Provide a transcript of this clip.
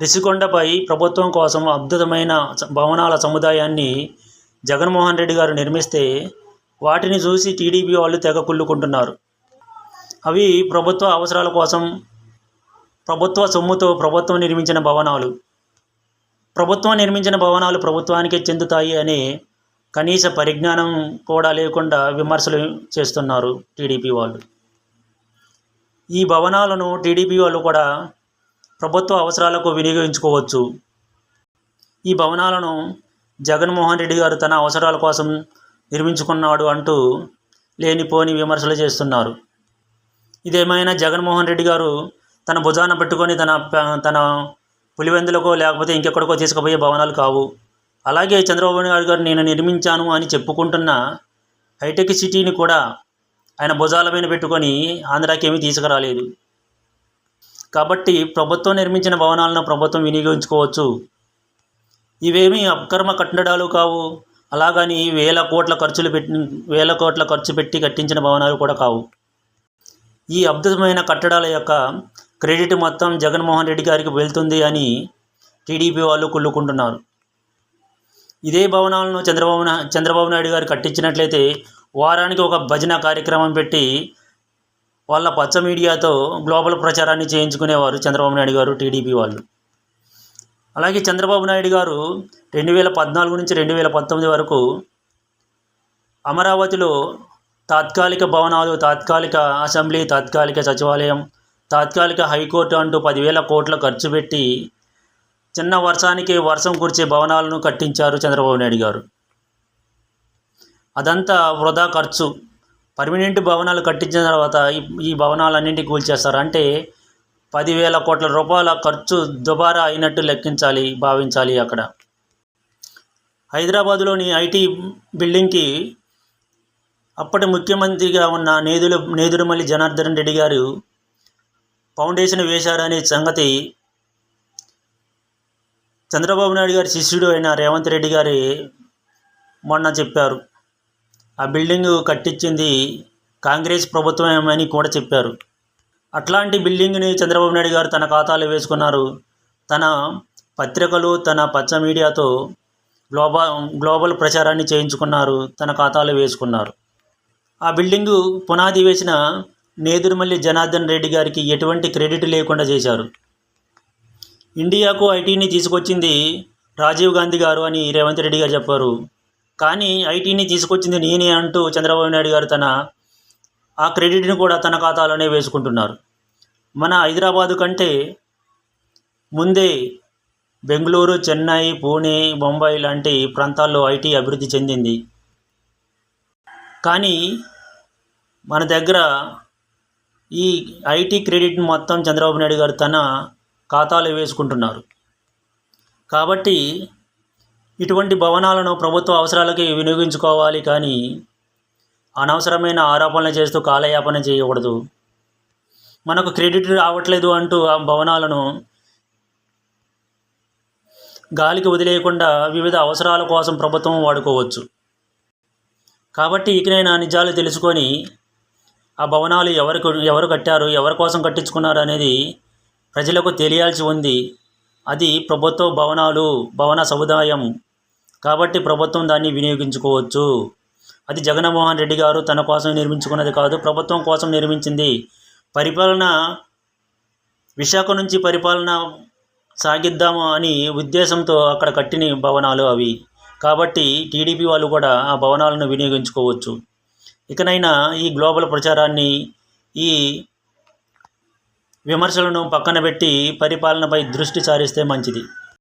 రిషికొండపై ప్రభుత్వం కోసం అద్భుతమైన భవనాల సముదాయాన్ని జగన్మోహన్ రెడ్డి గారు నిర్మిస్తే వాటిని చూసి టీడీపీ వాళ్ళు తెగ కుళ్ళుకుంటున్నారు. అవి ప్రభుత్వ అవసరాల కోసం ప్రభుత్వ సొమ్ముతో ప్రభుత్వం నిర్మించిన భవనాలు. ప్రభుత్వం నిర్మించిన భవనాలు ప్రభుత్వానికే చెందుతాయి అనే కనీస పరిజ్ఞానం కూడా లేకుండా విమర్శలు చేస్తున్నారు టీడీపీ వాళ్ళు. ఈ భవనాలను టీడీపీ వాళ్ళు కూడా ప్రభుత్వ అవసరాలకు వినియోగించుకోవచ్చు. ఈ భవనాలను జగన్మోహన్ రెడ్డి గారు తన అవసరాల కోసం నిర్మించుకున్నాడు అంటూ లేనిపోని విమర్శలు చేస్తున్నారు. ఇదేమైనా జగన్మోహన్ రెడ్డి గారు తన భుజాన పెట్టుకొని తన పులివెందులకో లేకపోతే ఇంకెక్కడికో తీసుకుపోయే భవనాలు కావు. అలాగే చంద్రబాబు నాయుడు గారు నేను నిర్మించాను అని చెప్పుకుంటున్న హైటెక్ సిటీని కూడా ఆయన భుజాల మీద పెట్టుకొని ఆంధ్రాకి ఏమీ తీసుకురాలేదు. కాబట్టి ప్రభుత్వం నిర్మించిన భవనాలను ప్రభుత్వం వినియోగించుకోవచ్చు. ఇవేమీ అక్రమ కట్టడాలు కావు. అలాగని వేల కోట్ల ఖర్చు పెట్టి కట్టించిన భవనాలు కూడా కావు. ఈ అద్భుతమైన కట్టడాల యొక్క క్రెడిట్ మొత్తం జగన్మోహన్ రెడ్డి గారికి వెళ్తుంది అని టీడీపీ వాళ్ళు కుళ్ళుకుంటున్నారు. ఇదే భవనాలను చంద్రబాబు నాయుడు గారు కట్టించినట్లయితే వారానికి ఒక భజన కార్యక్రమం పెట్టి వాళ్ళ పచ్చ మీడియాతో గ్లోబల్ ప్రచారాన్ని చేయించుకునేవారు చంద్రబాబు నాయుడు గారు, టీడీపీ వాళ్ళు. అలాగే చంద్రబాబు నాయుడు గారు 2014 నుంచి 2019 వరకు అమరావతిలో తాత్కాలిక భవనాలు, తాత్కాలిక అసెంబ్లీ, తాత్కాలిక సచివాలయం, తాత్కాలిక హైకోర్టు అంటూ 10,000 కోట్ల ఖర్చు పెట్టి చిన్న వర్షానికి వర్షం కురిచే భవనాలను కట్టించారు చంద్రబాబు నాయుడు గారు. అదంతా వృధా ఖర్చు. పర్మనెంట్ భవనాలు కట్టించిన తర్వాత ఈ భవనాలన్నింటినీ కూల్చేస్తారు. అంటే 10,000 కోట్ల రూపాయల ఖర్చు దుబారా అయినట్టు భావించాలి. అక్కడ హైదరాబాదులోని ఐటీ బిల్డింగ్కి అప్పటి ముఖ్యమంత్రిగా ఉన్న నేదురుమల్లి జనార్దన్ రెడ్డి గారు ఫౌండేషన్ వేశారనే సంగతి చంద్రబాబు నాయుడు గారి శిష్యుడు అయిన రేవంత్ రెడ్డి గారి మొన్న చెప్పారు. ఆ బిల్డింగ్ కట్టించింది కాంగ్రెస్ ప్రభుత్వమని కూడా చెప్పారు. అట్లాంటి బిల్డింగ్ని చంద్రబాబు నాయుడు గారు తన ఖాతాలో వేసుకున్నారు. తన పత్రికలు, తన పచ్చ మీడియాతో గ్లోబల్ ప్రచారాన్ని చేయించుకున్నారు, తన ఖాతాలో వేసుకున్నారు. ఆ బిల్డింగు పునాది వేసిన నేదురుమల్లి జనార్దన్ రెడ్డి గారికి ఎటువంటి క్రెడిట్ లేకుండా చేశారు. ఇండియాకు ఐటీని తీసుకొచ్చింది రాజీవ్ గాంధీ గారు అని రేవంత్ రెడ్డి గారు చెప్పారు. కానీ ఐటీని తీసుకొచ్చింది నేనే అంటూ చంద్రబాబు నాయుడు గారు ఆ క్రెడిట్ని కూడా తన ఖాతాలోనే వేసుకుంటున్నారు. మన హైదరాబాదు కంటే ముందే బెంగళూరు, చెన్నై, పూణే, ముంబై లాంటి ప్రాంతాల్లో ఐటీ అభివృద్ధి చెందింది. కానీ మన దగ్గర ఈ ఐటీ క్రెడిట్ మొత్తం చంద్రబాబు నాయుడు గారు తన ఖాతాలో వేసుకుంటున్నారు. కాబట్టి ఇటువంటి భవనాలను ప్రభుత్వ అవసరాలకి వినియోగించుకోవాలి, కానీ అనవసరమైన ఆరోపణలు చేస్తూ కాలయాపన చేయకూడదు. మనకు క్రెడిట్ రావట్లేదు అంటూ ఆ భవనాలను గాలికి వదిలేయకుండా వివిధ అవసరాల కోసం ప్రభుత్వం వాడుకోవచ్చు. కాబట్టి ఇకనైనా నిజాలు తెలుసుకొని ఆ భవనాలు ఎవరు కట్టారు, ఎవరి కోసం కట్టించుకున్నారు అనేది ప్రజలకు తెలియాల్సి ఉంది. అది ప్రభుత్వ భవన సముదాయం కాబట్టి ప్రభుత్వం దాన్ని వినియోగించుకోవచ్చు. అది జగన్మోహన్ రెడ్డి గారు తన కోసం నిర్మించుకున్నది కాదు, ప్రభుత్వం కోసం నిర్మించింది. విశాఖ నుంచి పరిపాలన సాగిద్దాము అని ఉద్దేశంతో అక్కడ కట్టిన భవనాలు అవి. కాబట్టి టీడీపీ వాళ్ళు కూడా ఆ భవనాలను వినియోగించుకోవచ్చు. ఇకనైనా ఈ గ్లోబల్ ప్రచారాన్ని, ఈ విమర్శలను పక్కన పెట్టి పరిపాలనపై దృష్టి సారిస్తే మంచిది.